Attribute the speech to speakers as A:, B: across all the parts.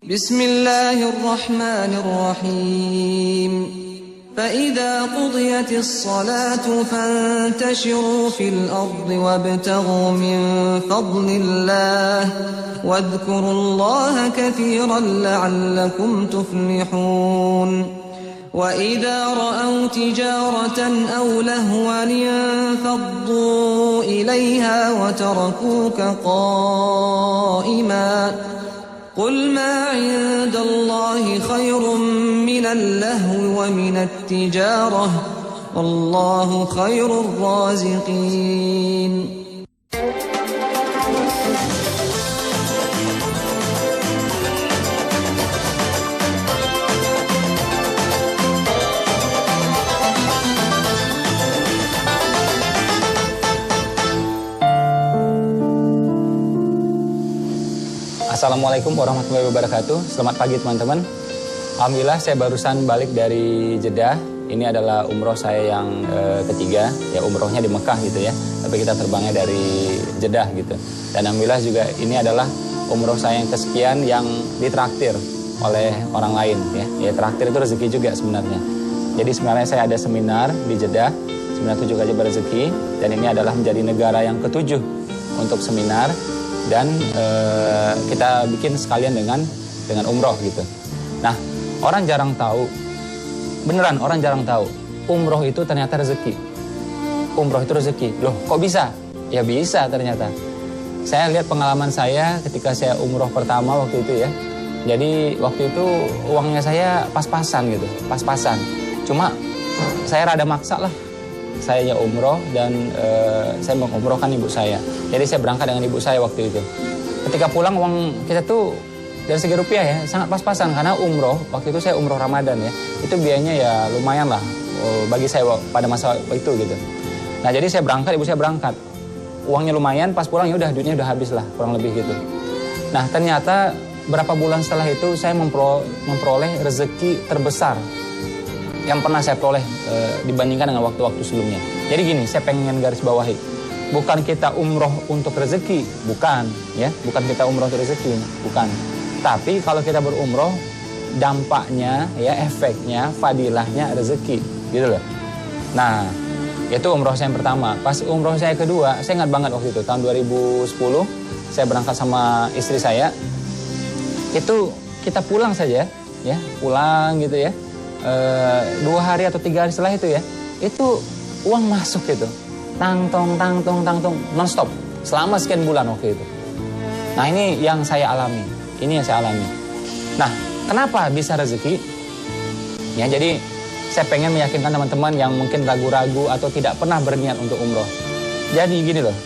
A: Bismillahirrahmanirrahim. فإذا قضيت الصلاة فانتشروا في الأرض وابتغوا من فضل الله واذكروا الله كثيرا لعلكم تفلحون وإذا رأوا تجارة أو لهوا انفضوا إليها وتركوك قائما قل ما عند الله خير من اللهو ومن التجارة والله خير الرازقين.
B: Assalamualaikum warahmatullahi wabarakatuh. Selamat pagi teman-teman. Alhamdulillah saya barusan balik dari Jeddah. Ini adalah umroh saya yang ketiga. Ya umrohnya di Mekah gitu ya. Tapi kita terbangnya dari Jeddah gitu. Dan alhamdulillah juga ini adalah umroh saya yang kesekian yang ditraktir oleh orang lain ya. Ya traktir itu rezeki juga sebenarnya. Jadi sebenarnya saya ada seminar di Jeddah. Seminar 7 Kali Berrezeki. Dan ini adalah menjadi negara yang ke-7 untuk seminar. Dan kita bikin sekalian dengan umroh gitu. Nah, orang jarang tahu, beneran orang jarang tahu, umroh itu ternyata rezeki. Umroh itu rezeki. Loh, kok bisa? Ya bisa ternyata. Saya lihat pengalaman saya ketika saya umroh pertama waktu itu ya. Jadi waktu itu uangnya saya pas-pasan gitu, pas-pasan. Cuma saya rada maksa lah. Saya umroh dan saya mengumrohkan ibu saya. Jadi saya berangkat dengan ibu saya waktu itu. Ketika pulang uang kita tuh dari segi rupiah ya sangat pas-pasan karena umroh. Waktu itu saya umroh Ramadan ya. Itu biayanya ya lumayan lah bagi saya pada masa itu gitu. Nah jadi saya berangkat, ibu saya berangkat. Uangnya lumayan, pas pulang ya udah duitnya udah habis lah kurang lebih gitu. Nah ternyata berapa bulan setelah itu saya memperoleh rezeki terbesar yang pernah saya peroleh dibandingkan dengan waktu-waktu sebelumnya. Jadi gini, saya pengen garis bawahi. Bukan kita umroh untuk rezeki, bukan. Ya, bukan kita umroh untuk rezeki, bukan. Tapi kalau kita berumroh, dampaknya, ya efeknya, fadilahnya rezeki. Gitu loh. Nah, itu umroh saya yang pertama. Pas umroh saya kedua, saya ingat banget waktu itu, tahun 2010, saya berangkat sama istri saya. Itu kita pulang saja, ya, pulang gitu ya. 2 hari atau 3 hari setelah itu ya, itu uang masuk gitu, tangtong non-stop selama sekian bulan waktu itu. Nah ini yang saya alami, Nah kenapa bisa rezeki? Ya jadi saya pengen meyakinkan teman-teman yang mungkin ragu-ragu atau tidak pernah berniat untuk umroh. Jadi gini loh,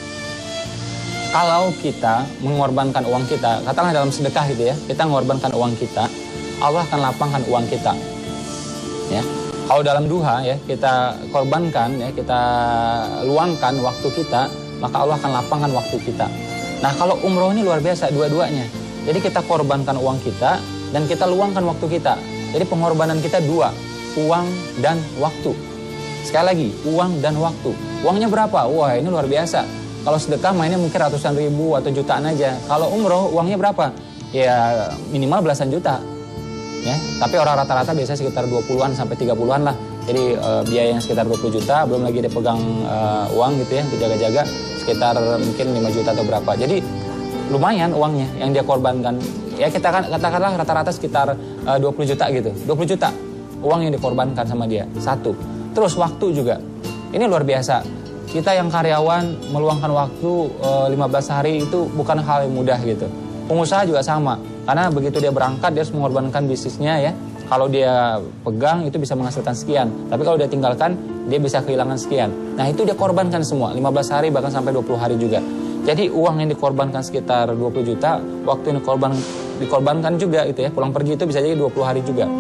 B: kalau kita mengorbankan uang kita, katakanlah dalam sedekah gitu ya, kita mengorbankan uang kita, Allah akan lapangkan uang kita. Ya, kalau dalam duha ya kita korbankan ya kita luangkan waktu kita, maka Allah akan lapangkan waktu kita. Nah kalau umroh ini luar biasa dua-duanya. Jadi kita korbankan uang kita dan kita luangkan waktu kita. Jadi pengorbanan kita 2, uang dan waktu. Sekali lagi uang dan waktu. Uangnya berapa? Wah ini luar biasa. Kalau sedekah mainnya mungkin ratusan ribu atau jutaan aja. Kalau umroh uangnya berapa? Ya minimal belasan juta. Ya, tapi orang rata-rata biasanya sekitar 20-an sampai 30-an lah. Jadi biayanya sekitar 20 juta, belum lagi dia pegang uang gitu ya, dijaga-jaga sekitar mungkin 5 juta atau berapa. Jadi lumayan uangnya yang dia korbankan. Ya kita kan katakanlah rata-rata sekitar 20 juta gitu. 20 juta uang yang dikorbankan sama dia. 1. Terus waktu juga. Ini luar biasa. Kita yang karyawan meluangkan waktu 15 hari itu bukan hal yang mudah gitu. Pengusaha juga sama, karena begitu dia berangkat dia harus mengorbankan bisnisnya ya. Kalau dia pegang itu bisa menghasilkan sekian, tapi kalau dia tinggalkan dia bisa kehilangan sekian. Nah itu dia korbankan semua, 15 hari bahkan sampai 20 hari juga. Jadi uang yang dikorbankan sekitar 20 juta, waktu yang dikorbankan juga itu ya, pulang pergi itu bisa jadi 20 hari juga.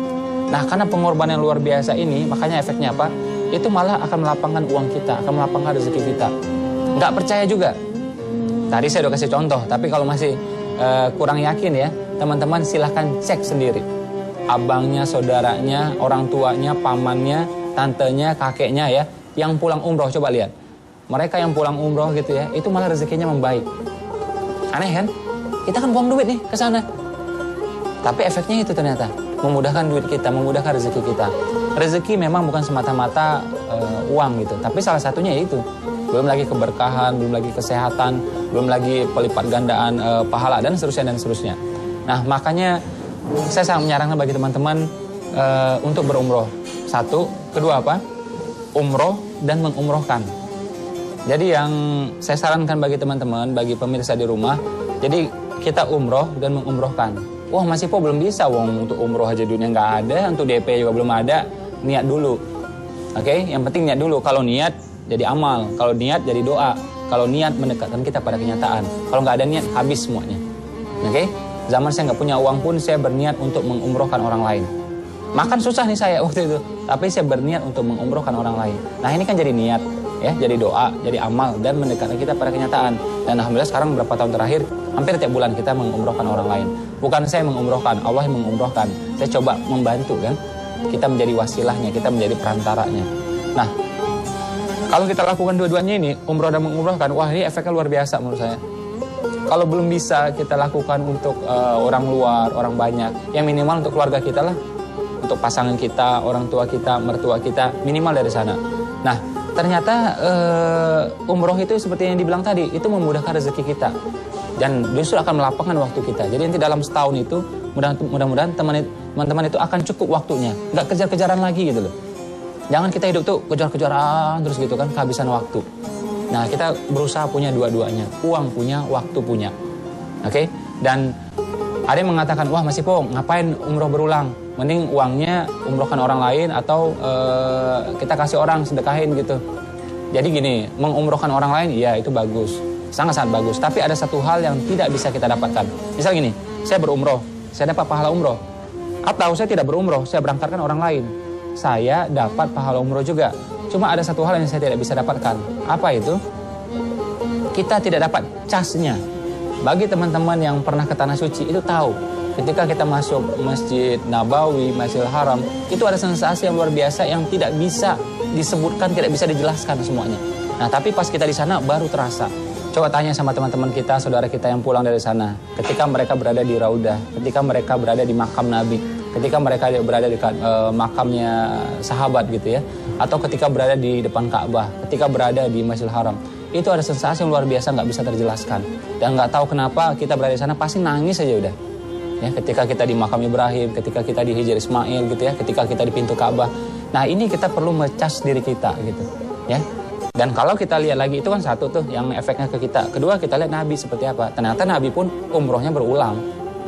B: Nah karena pengorbanan yang luar biasa ini, makanya efeknya apa? Itu malah akan melapangkan uang kita, akan melapangkan rezeki kita. Nggak percaya juga. Tadi saya udah kasih contoh, tapi kalau masih kurang yakin ya, teman-teman silahkan cek sendiri. Abangnya, saudaranya, orang tuanya, pamannya, tantenya, kakeknya ya, yang pulang umroh coba lihat. Mereka yang pulang umroh gitu ya, itu malah rezekinya membaik. Aneh kan? Kita kan buang duit nih ke sana. Tapi efeknya itu ternyata memudahkan duit kita, memudahkan rezeki kita. Rezeki memang bukan semata-mata uang gitu, tapi salah satunya itu. Belum lagi keberkahan, belum lagi kesehatan, belum lagi pelipat gandaan pahala dan seterusnya dan seterusnya. Nah, makanya saya sangat menyarankan bagi teman-teman untuk berumroh. Satu, kedua apa? Umroh dan mengumrohkan. Jadi yang saya sarankan bagi teman-teman, bagi pemirsa di rumah, jadi kita umroh dan mengumrohkan. Wah, Mas Ipo belum bisa, wong untuk umroh aja dunia nggak ada, untuk DP juga belum ada. Niat dulu, oke? Yang penting niat dulu. Kalau niat jadi amal, kalau niat jadi doa, kalau niat mendekatkan kita pada kenyataan. Kalau nggak ada niat, habis semuanya, oke? Zaman saya nggak punya uang pun saya berniat untuk mengumrohkan orang lain. Makan susah nih saya waktu itu, tapi saya berniat untuk mengumrohkan orang lain. Nah ini kan jadi niat, ya, jadi doa, jadi amal dan mendekatkan kita pada kenyataan. Dan alhamdulillah sekarang beberapa tahun terakhir hampir tiap bulan kita mengumrohkan orang lain. Bukan saya mengumrohkan, Allah yang mengumrohkan. Saya coba membantu kan. Kita menjadi wasilahnya, kita menjadi perantaranya. Nah, kalau kita lakukan dua-duanya ini, umroh dan mengumrohkan, wah ini efeknya luar biasa menurut saya. Kalau belum bisa kita lakukan untuk orang luar, orang banyak, yang minimal untuk keluarga kita lah. Untuk pasangan kita, orang tua kita, mertua kita, minimal dari sana. Nah, ternyata umroh itu seperti yang dibilang tadi, itu memudahkan rezeki kita. Dan justru akan melapangkan waktu kita. Jadi nanti dalam setahun itu, mudah-mudahan teman-teman itu akan cukup waktunya. Nggak kejar-kejaran lagi gitu loh. Jangan kita hidup tuh kejar-kejaran terus gitu kan, kehabisan waktu. Nah, kita berusaha punya dua-duanya. Uang punya, waktu punya. Oke? Dan ada yang mengatakan, wah Mas Ipo, ngapain umroh berulang? Mending uangnya umrohkan orang lain atau kita kasih orang, sedekahin gitu. Jadi gini, mengumrohkan orang lain, ya itu bagus. Sangat-sangat bagus. Tapi ada satu hal yang tidak bisa kita dapatkan. Misal gini, saya berumroh, saya dapat pahala umroh. Atau saya tidak berumroh, saya berangkatkan orang lain. Saya dapat pahala umroh juga. Cuma ada satu hal yang saya tidak bisa dapatkan. Apa itu? Kita tidak dapat casnya. Bagi teman-teman yang pernah ke Tanah Suci, itu tahu. Ketika kita masuk Masjid Nabawi, Masjidil Haram, itu ada sensasi yang luar biasa yang tidak bisa disebutkan, tidak bisa dijelaskan semuanya. Nah, tapi pas kita di sana baru terasa. Coba tanya sama teman-teman kita, saudara kita yang pulang dari sana. Ketika mereka berada di Raudah, ketika mereka berada di makam Nabi, ketika mereka berada di makamnya sahabat gitu ya, atau ketika berada di depan Ka'bah, ketika berada di Masjidil Haram, itu ada sensasi yang luar biasa nggak bisa terjelaskan. Dan nggak tahu kenapa kita berada di sana pasti nangis aja udah. Ya, ketika kita di makam Ibrahim, ketika kita di Hijr Ismail gitu ya, ketika kita di pintu Ka'bah. Nah ini kita perlu mecas diri kita gitu ya. Dan kalau kita lihat lagi, itu kan satu tuh yang efeknya ke kita. Kedua, kita lihat Nabi seperti apa. Ternyata Nabi pun umrohnya berulang.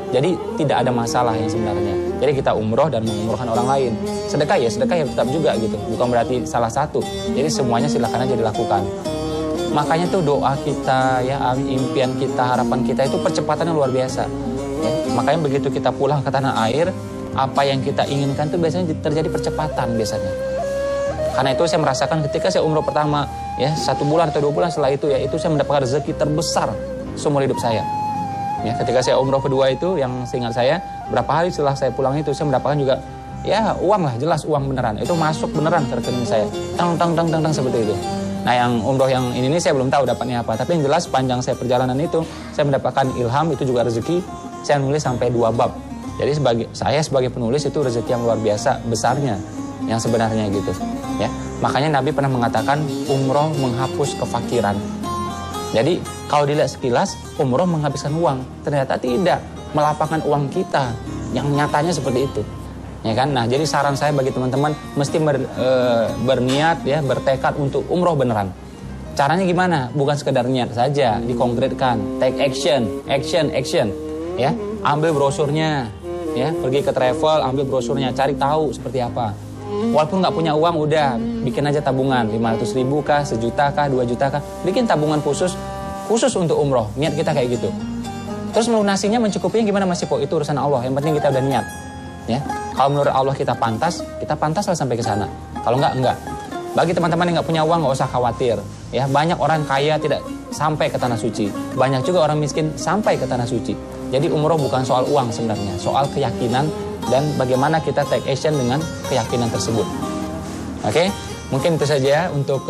B: Jadi tidak ada masalah yang sebenarnya. Jadi kita umroh dan mengumrohkan orang lain. Sedekah ya tetap juga gitu. Bukan berarti salah satu. Jadi semuanya silakan aja dilakukan. Makanya tuh doa kita, ya impian kita, harapan kita itu percepatannya luar biasa. Ya, makanya begitu kita pulang ke tanah air, apa yang kita inginkan tuh biasanya terjadi percepatan biasanya. Karena itu saya merasakan ketika saya umroh pertama, ya 1 bulan atau 2 bulan setelah itu, ya itu saya mendapatkan rezeki terbesar seumur hidup saya. Ya, ketika saya umroh kedua itu, yang seingat saya, berapa hari setelah saya pulang itu, saya mendapatkan juga, ya uang lah, jelas uang beneran. Itu masuk beneran ke rekening saya, tang seperti itu. Nah yang umroh yang ini saya belum tahu dapatnya apa. Tapi yang jelas panjang saya perjalanan itu, saya mendapatkan ilham, itu juga rezeki. Saya nulis sampai 2 bab. Jadi saya sebagai penulis itu rezeki yang luar biasa besarnya, yang sebenarnya gitu. Ya, makanya Nabi pernah mengatakan umroh menghapus kefakiran. Jadi kalau dilihat sekilas umroh menghabiskan uang, ternyata tidak, melapangkan uang kita. Yang nyatanya seperti itu. Ya kan? Nah, jadi saran saya bagi teman-teman mesti berniat ya, bertekad untuk umroh beneran. Caranya gimana? Bukan sekedar niat saja, dikonkretkan, take action. Ya, ambil brosurnya, ya, pergi ke travel, ambil brosurnya, cari tahu seperti apa. Walaupun nggak punya uang, udah bikin aja tabungan 500.000 kah, 1 juta kah, 2 juta kah, bikin tabungan khusus untuk umroh. Niat kita kayak gitu. Terus melunasinya mencukupinya gimana Mas Ipo? Itu urusan Allah. Yang penting kita udah niat. Ya, kalau menurut Allah kita pantas lah sampai ke sana. Kalau enggak. Bagi teman-teman yang nggak punya uang, nggak usah khawatir. Ya, banyak orang kaya tidak sampai ke Tanah Suci. Banyak juga orang miskin sampai ke Tanah Suci. Jadi umroh bukan soal uang sebenarnya, soal keyakinan dan bagaimana kita take action dengan keyakinan tersebut. Oke, mungkin itu saja untuk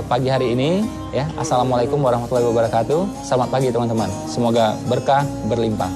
B: pagi hari ini. Ya, Assalamualaikum warahmatullahi wabarakatuh. Selamat pagi teman-teman. Semoga berkah berlimpah.